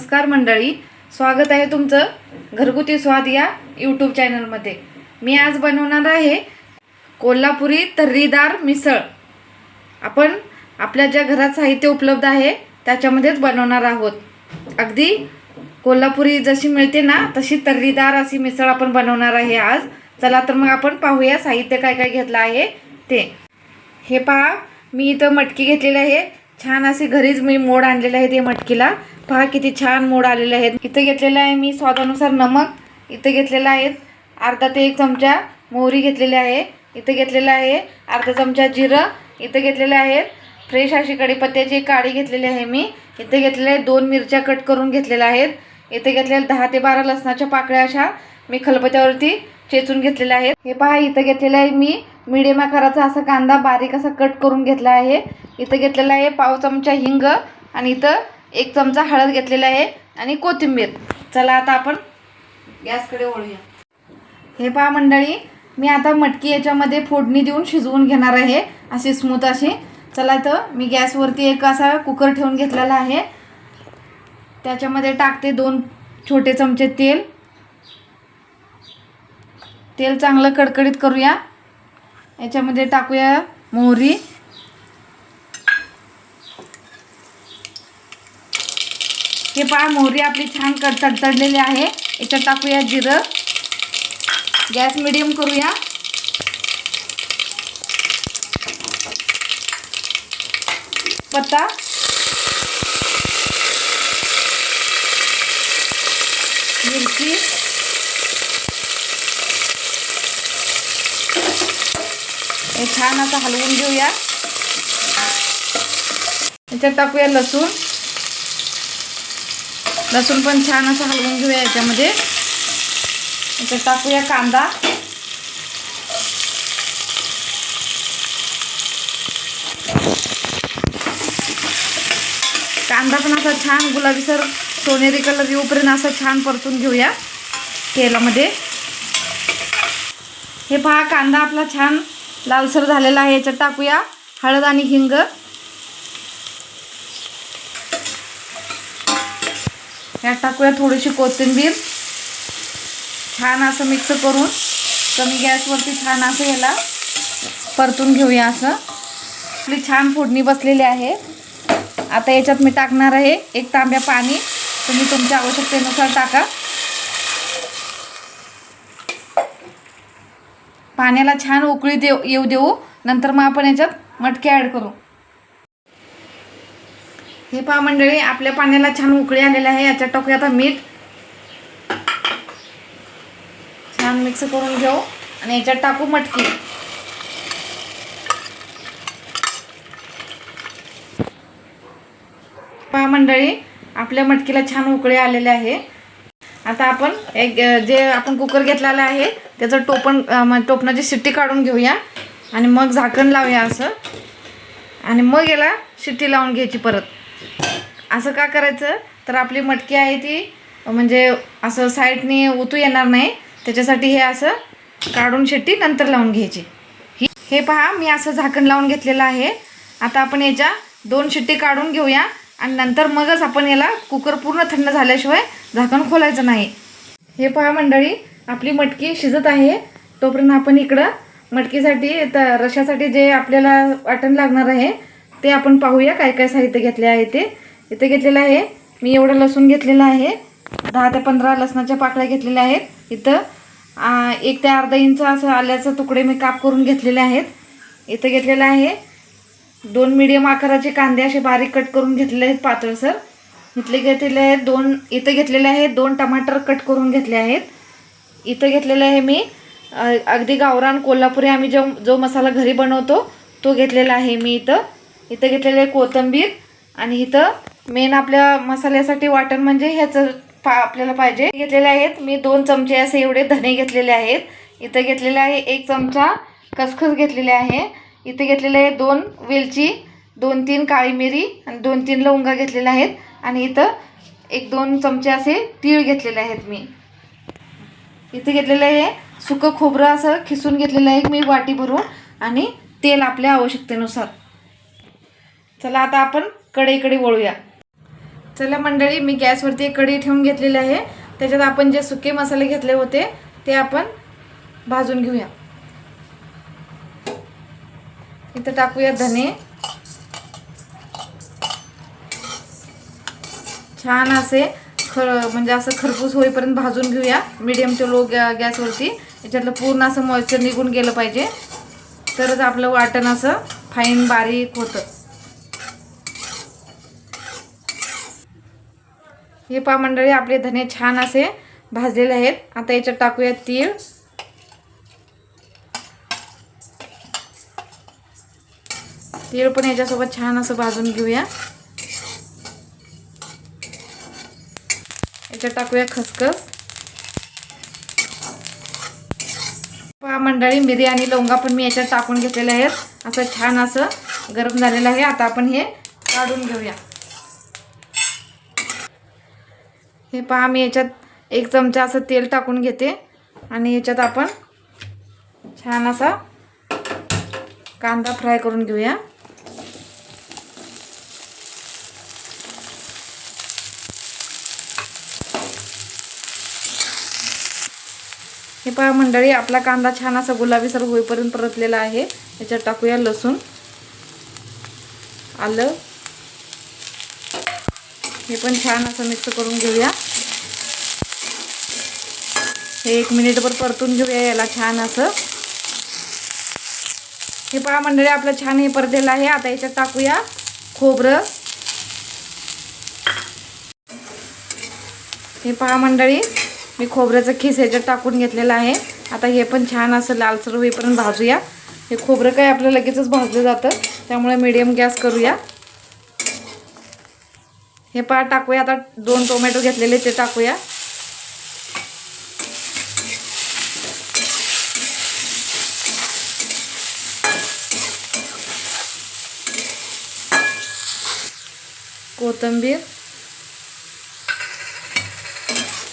नमस्कार मंडळी, स्वागत आहे तुमचं घरगुती स्वाद या यूट्यूब चॅनलमध्ये। मी आज बनवणार आहे कोल्हापुरी तर्रीदार मिसळ। आपण आपल्या ज्या घरात साहित्य उपलब्ध आहे त्याच्यामध्येच बनवणार आहोत। अगदी कोल्हापुरी जशी मिळते ना तशी तर्रीदार अशी मिसळ आपण बनवणार आहे आज। चला तर मग आपण पाहूया साहित्य काय काय घेतलं आहे ते। हे पहा, मी इथं मटकी घेतलेली आहे। छान असे घरीच मी मोड आणलेले आहे। ते मटकीला पहा किती छान मोड आलेले आहेत। इथे घेतलेला आहे मी स्वादानुसार नमक, इथे घेतलेला आहे अर्धा ते 1 चमचा मोहरी घेतलेली आहे, इथे घेतलेला आहे अर्धा चमचा जिरं, इथे घेतलेले आहे फ्रेश अशी कढीपत्त्याची काडी घेतलेली आहे मी, इथे घेतलेले आहे 2 मिरच्या कट करून घेतलेल्या आहेत, इथे घेतलेले 10 ते 12 लसणाच्या पाकळ्या अशा मी खलबत्त्यावरती चेचून घेतलेल्या आहेत। हे पहा, इथे घेतलेला आहे मी मीडियम आकाराचा असा कांदा बारीक असा कट करून घेतला आहे, इथे घेतलेला आहे पाव चमचा हिंग आणि इथं 1 चमचा हळद घेतलेला आहे आणि कोथिंबीर। चला आता आपण गॅसकडे वळूया। हे पहा मंडळी, मी आता मटकी याच्यामध्ये फोडणी देऊन शिजवून घेणार आहे अशी स्मूथ अशी। चला इथं मी गॅसवरती एक असा कुकर ठेवून घेतलेला आहे, त्याच्यामध्ये टाकते 2 छोटे चमचे तेल। तेल चांगलं कडकडीत करूया। याच्यामध्ये टाकूया मोहरी, हे पहा मोहरी आपली छान तडतडलेली आहे। याच्यात टाकूया जिरं, गॅस मीडियम करूया। पत्ता, मिरची, हे छान असं हलवून घेऊया। याच्यात टाकूया लसूण, लसूण पण छान असं हलवून घेऊया याच्यामध्ये। याच्यात टाकूया कांदा, कांदा पण असा छान गुलाबीसर सोनेरी कलर येऊपर्यंत असं छान परतून घेऊया तेलामध्ये। हे पहा, कांदा आपला छान लालसर झालेला आहे। याच्यात टाकूया हळद आणि हिंग, यात टाकूया थोडीशी कोथिंबीर। छान असं मिक्स करून कमी गॅसवरती छान असं याला परतून घेऊया। असं आपली छान फोडणी बसलेली आहे। आता याच्यात मी टाकणार आहे 1 तांब्या पाणी, तुम्ही तुमच्या आवश्यकतेनुसार टाका। पाण्याला छान उकळी येऊ देऊ, नंतर मग आपण याच्यात मटकी ॲड करू। हे पहा मंडळी, आपल्या पाण्याला छान उकळी आलेली आहे। याच्यात टाकूया आता मीठ, छान मिक्स करून घेऊ आणि याच्यात टाकू मटकी। पहा मंडळी, आपल्या मटकीला छान उकळी आलेले आहे। आता आपण जे आपण कुकर घेतलेला आहे त्याचं टोपणाची शिट्टी काढून घेऊया आणि मग झाकण लावूया असं, आणि मग याला शिट्टी लावून घ्यायची परत। असं का करायचं तर आपली मटकी आहे ती म्हणजे असं साईडने उतू येणार नाही, त्याच्यासाठी हे असं काढून शिट्टी नंतर लावून घ्यायची। हे पहा, मी असं झाकण लावून घेतलेलं आहे। आता आपण याच्या 2 शिट्टी काढून घेऊया आणि नंतर मगच आपण याला कुकर पूर्ण थंड झाल्याशिवाय झाकण खोलायचं नाही। हे पहा मंडळी, आपली मटकी शिजत आहे, तोपर्यंत आपण इकडं मटकीसाठी रशासाठी जे आपल्याला वाटण लागणार आहे ते आपण पाहूया काय काय साहित्य घेतले आहे ते। इथे घेतलेलं आहे मी एवढं लसूण घेतलेलं आहे, 10 ते 15 लसणाच्या पाकळ्या घेतलेल्या आहेत। इथं 1 ते अर्धा इंच असं आल्याचे तुकडे मी काप करून घेतलेले आहेत। इथे घेतलेलं आहे 2 मीडियम आकाराचे कांदे असे बारीक कट करून घेतलेले आहेत पातळसर। इथे घेतलेले आहेत इथे घेतलेले आहेत 2 टमाटर कट करून घेतले आहेत। इथे घेतलेलं आहे मी अगदी गावरान कोल्हापुरी आम्ही जो मसाला घरी बनवतो तो घेतलेला आहे मी इथं। इथे घेतलेले आहे कोथिंबीर, आणि इथं मेन आपल्या मसाल्यासाठी वाटण म्हणजे ह्याचं आपल्याला पाहिजे घेतलेले आहेत मी 2 चमचे असे एवढे धने घेतलेले आहेत। इथे घेतलेले आहे 1 चमचा खसखस घेतलेले आहे। इथे घेतलेले आहे 2 वेलची, 2-3 काळी मिरी आणि 2-3 लवंगा घेतलेल्या आहेत, आणि इथं 1-2 चमचे असे तीळ घेतलेले आहेत मी। इथे घेतलेलं आहे सुकं खोबरं असं खिसून घेतलेलं आहे मी वाटी भरून, आणि तेल आपल्या आवश्यकतेनुसार। चला आता आपण कढईकडे वळूया। चला मंडळी, मी गॅसवरती एक कढई ठेवून घेतलेली आहे. त्याच्यात आपण जे सुके मसाले घेतले होते ते आपण भाजून घेऊया. इथं टाकूया धने. छान असे म्हणजे असं खरपूस होईपर्यंत भाजून घेऊया मीडियम टू लो गॅसवरती. याच्यातलं पूर्ण असं मॉइश्चर निघून गेलं पाहिजे, तरच आपलं वाटण असं फाईन बारीक होतं. हे पहा मंडळी, आपले धने छान असे भाजलेले आहेत. आता याच्यात टाकूया तीळ. तीळ पण याच्यासोबत छान असं भाजून घेऊया. याच्यात टाकूया खसखस. पहा मंडळी, मिरी आणि लवंगा पण मी याच्यात टाकून घेतलेले आहेत. असं छान असं गरम झालेलं आहे. आता आपण हे काढून घेऊया. हे पहा, मी याच्यात 1 चमचा असं तेल टाकून घेते आणि याच्यात आपण छान असा कांदा फ्राय करून घेऊया. हे पहा मंडळी, आपला कांदा छान असा गुलाबीसर होईपर्यंत परतलेला आहे. याच्यात टाकूया लसूण, आलं. हे पण छान असं मिक्स करून घेऊया. हे 1 मिनिटभर परतून घेऊया याला छान असं. हे पहा मंडळी, आपलं छान हे परतलेलं आहे. आता याच्यात टाकूया खोबरं. हे पहा मंडळी, मी खोबऱ्याचं खीस ह्याच्यात टाकून घेतलेलं आहे. आता हे पण छान असं लालसर होईपर्यंत भाजूया. हे खोबरं काय आपलं लगेचच भाजलं जातं, त्यामुळे मीडियम गॅस करूया. हे पहा, टाकूया आता 2 टोमॅटो घेतलेले ते टाकूया. कोथिंबीर.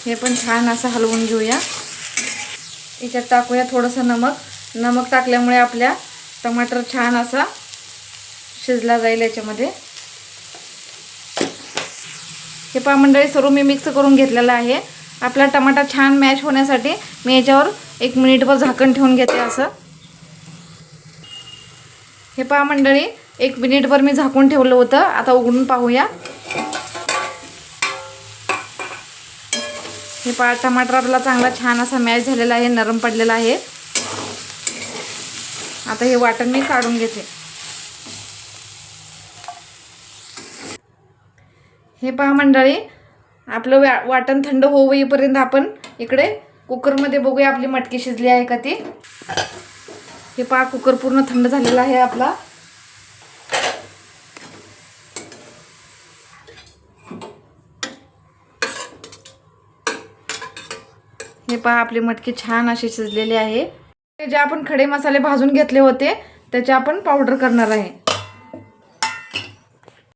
हे पण छान असं हलवून घेऊया. याच्यात टाकूया थोडंसं नमक. नमक टाकल्यामुळे आपल्या टमाटर छान असा शिजला जाईल याच्यामध्ये. हे पहा मंडळी, सर्व मी मिक्स करून घेतलेलं आहे. आपला टमाटा छान मॅश होण्यासाठी मी याच्यावर 1 मिनिटभर झाकण ठेवून घेते असं. हे पहा मंडळी, 1 मिनिटभर मी झाकून ठेवलं होतं. आता उघडून पाहूया. हे पहा, टमाटर आपला चांगला छान असा मॅश झालेला आहे, नरम पडलेला आहे. आता हे वाटण मी काढून घेते. हे पहा मंडळी, आपलं वाटण थंड होईपर्यंत आपण इकडे कुकरमध्ये बघूया आपली मटकी शिजली आहे का ती. हे पहा, कुकर पूर्ण थंड झालेला आहे आपला. हे पहा, आपली मटकी छान अशी शिजलेली आहे. जे आपण खडे मसाले भाजून घेतले होते त्याचे आपण पावडर करणार आहे.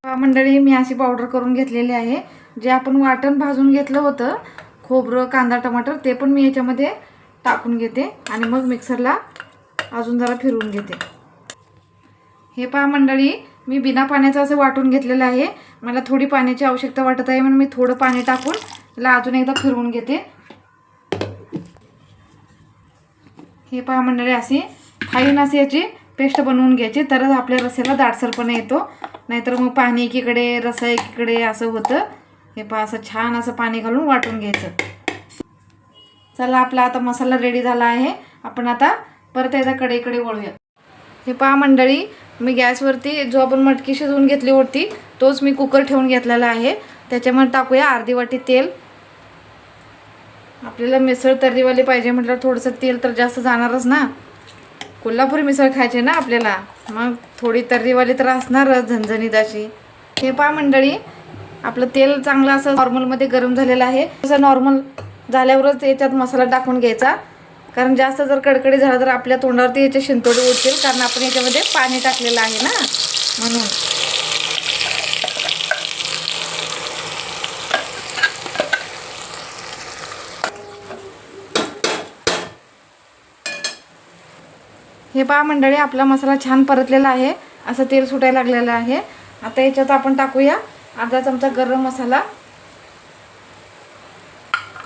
पहा मंडळी, मी अशी पावडर करून घेतलेली आहे. जे आपण वाटण भाजून घेतलं होतं, खोबरं, कांदा, टमाटर, ते पण मी याच्यामध्ये टाकून घेते आणि मग मिक्सरला अजून जरा फिरवून घेते. हे पहा मंडळी, मी बिना पाण्याचं असं वाटून घेतलेलं आहे. मला थोडी पाण्याची आवश्यकता वाटत आहे म्हणून मी थोडं पाणी टाकून त्याला अजून एकदा फिरवून घेते. हे पहा मंडळी, अशी फाईन अशी याची पेस्ट बनवून घ्यायची, तरच आपल्या रस्स्याला दाटसरपणा येतो. नाहीतर मग पाणी एकीकडे रस्सा एकीकडे असं होतं. हे पहा, असं छान असं पाणी घालून वाटून घ्यायचं. चला, आपला आता मसाला रेडी झाला आहे. आपण आता परत याचा कढईकडे वळूया. हे पहा मंडळी, मी गॅसवरती जो आपण मटकी शिजवून घेतली होती तोच मी कुकर ठेवून घेतलेला आहे. त्याच्यामध्ये टाकूया अर्धी वाटी तेल. आपल्याला मिसळ तर्रीवाली पाहिजे म्हटलं थोडंसं तेल तर जास्त जाणारच ना. कोल्हापुरी मिसळ खायची ना आपल्याला, मग थोडी तर्रीवाली तर असणारच, झणझणीत अशी. हे पहा मंडळी, आपलं तेल चांगलं असं नॉर्मलमध्ये गरम झालेलं आहे. असं नॉर्मल झाल्यावरच याच्यात मसाला टाकून घ्यायचा, कारण जास्त जर कडकडी झाला तर आपल्या तोंडावरती याचे शिंतोडे उठतील, कारण आपण याच्यामध्ये पाणी टाकलेलं आहे ना, म्हणून. हे पहा मंडळी, आपला मसाला छान परतलेला आहे. असं तेल सुटायला लागलेलं आहे. आता याच्यात आपण टाकूया अर्धा चमचा गरम मसाला,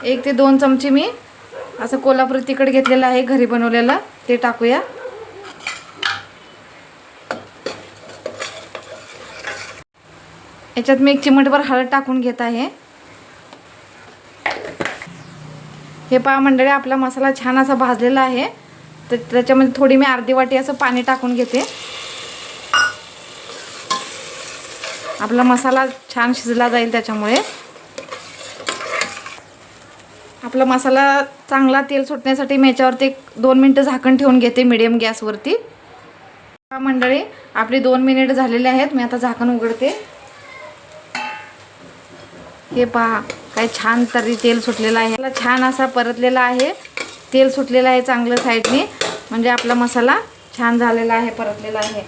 1 ते 2 चमचे मी असं कोल्हापुरी तिखट घेतलेलं आहे घरी बनवलेलं, ते टाकूया. याच्यात मी 1 चिमटभर हळद टाकून घेत आहे. हे पहा मंडळी, आपला मसाला छान असा भाजलेला आहे. तर त्याच्यामध्ये थोडी मी अर्धी वाटी असं पाणी टाकून घेते. आपला मसाला छान शिजला जाईल. त्याच्यामुळे आपला मसाला चांगला तेल सुटण्यासाठी मी याच्यावरती 2 मिनिटं झाकण ठेवून घेते मीडियम गॅसवरती. मंडळी, आपले 2 मिनिट झालेले आहेत. मी आता झाकण उघडते. हे पहा, काय छान तरी तेल सुटलेलं आहे. याला छान असा परतलेला आहे, तेल सुटलेलं आहे चांगलं साईडने, म्हणजे आपला मसाला छान झालेला आहे, परतलेला आहे.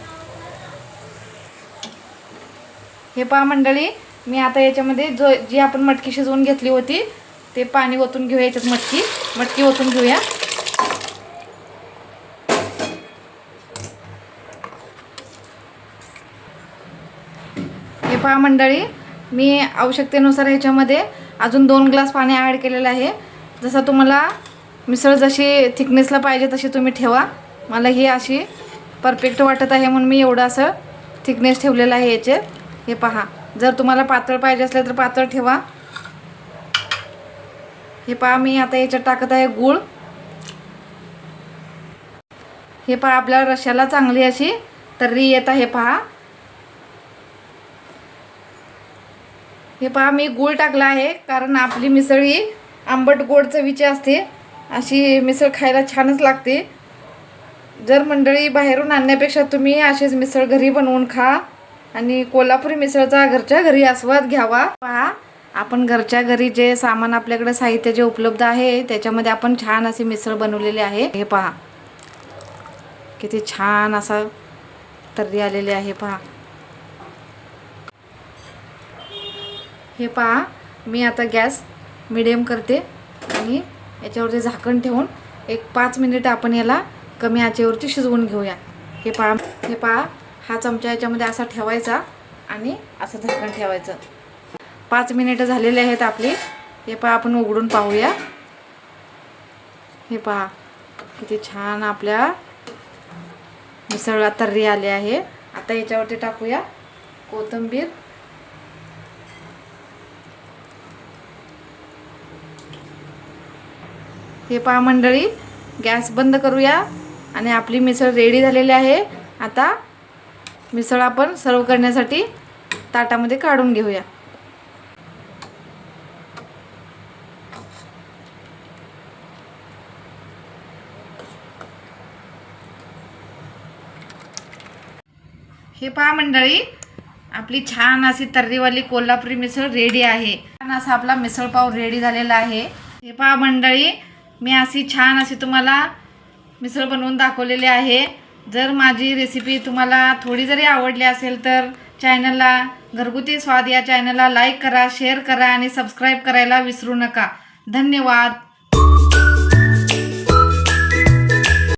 हे पहा मंडळी, मी आता याच्यामध्ये जी आपण मटकी शिजवून घेतली होती ते पाणी ओतून घेऊया. याच्यात मटकी ओतून घेऊया. हे पहा मंडळी, मी आवश्यकतेनुसार ह्याच्यामध्ये अजून 2 ग्लास पाणी ॲड केलेलं आहे. जसं तुम्हाला मिसळ जशी थिकनेसला पाहिजे तशी तुम्ही ठेवा. मला ही अशी परफेक्ट वाटत आहे म्हणून मी एवढं असं थिकनेस ठेवलेलं आहे याचे. हे पहा, जर तुम्हाला पातळ पाहिजे असले तर पातळ ठेवा. हे पहा, मी आता याच्यात टाकत आहे गूळ. हे पहा, आपल्या रश्याला चांगली अशी तर्री येत आहे. पहा, हे पहा, मी गूळ टाकला आहे कारण आपली मिसळ ही आंबट गोड चवीची असते. अशी मिसळ खायला छानच लागते. जर मंडळी बाहेरून आणण्यापेक्षा तुम्ही अशीच मिसळ घरी बनवून खा आणि कोल्हापुरी मिसळचा घरच्या घरी आस्वाद घ्यावा. पहा, आपण घरच्या घरी जे सामान आपल्याकडे साहित्य जे उपलब्ध आहे त्याच्यामध्ये आपण छान अशी मिसळ बनवलेली आहे. हे पहा, किती छान असा तर्री आलेली आहे. पहा, हे पहा, मी आता गॅस मिडियम करते आणि याच्यावरती झाकण ठेवून 5 मिनिट आपण याला कमी आचेवरती शिजवून घेऊया. हे पहा, हा चमचा याच्यामध्ये असा ठेवायचा आणि असं झाकण ठेवायचं. 5 मिनिटं झालेले आहेत आपली. हे पहा, आपण उघडून पाहूया. हे पहा, किती छान आपल्या मिसळला तर्री आली आहे. आता याच्यावरती टाकूया कोथिंबीर. हे पहा मंडळी, गॅस बंद करूया आणि आपली मिसळ रेडी झालेली आहे. आता मिसळ आपण सर्व करण्यासाठी ताटामध्ये काढून घेऊया. हे पहा मंडळी, आपली छान अशी तर्रीवाली कोल्हापुरी मिसळ रेडी आहे. छान असा आपला मिसळ पाव रेडी झालेला आहे. हे पहा मंडळी, मी अशी छान अशी तुम्हाला मिसळ बनवून दाखवलेली आहे. जर माझी रेसिपी तुम्हाला थोडी जरी आवडली असेल तर चॅनलला घरगुती स्वाद या चॅनलला लाईक करा, शेअर करा आणि सबस्क्राईब करायला विसरू नका. धन्यवाद.